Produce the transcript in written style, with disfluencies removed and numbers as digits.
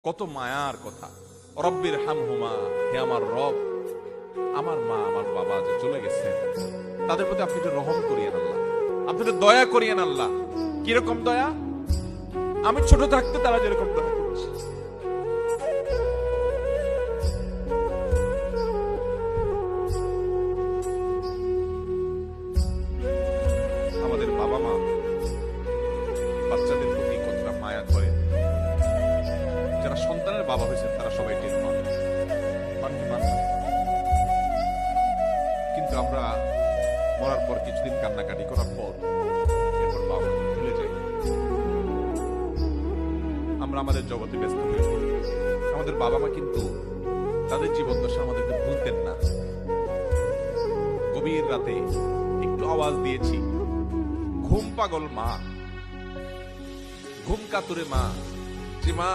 কত মায়ার কথা। রব্বির হামহুমা, হে আমার রব, আমার মা আমার বাবা যে চলে গেছেন তাদের প্রতি আপনি একটু রহম করিয়েন আল্লাহ, আপনি একটু দয়া করিয়েন আল্লাহ। কিরকম দয়া? আমি ছোট থাকতে তারা যেরকম দয়া করছে। আমাদের বাবা মা বাচ্চাদের প্রতি কতটা মায়া করে, যারা সন্তানের বাবা হয়েছেন তারা সবাই টের পান। কিন্তু আমরা মরার পর কিছুদিন কান্নাকাটি করার পর এরপর বাবা মাকে ভুলে যাই। আমরা আমাদের জগতে ব্যস্ত হয়ে পড়ি। আমাদের বাবা মা কিন্তু তাদের জীবন দশা আমাদেরকে ভুলতেন না। গভীর রাতে একটু আওয়াজ দিয়েছি, ঘুম পাগল মা, ঘুম কাতুরে মা, যে মা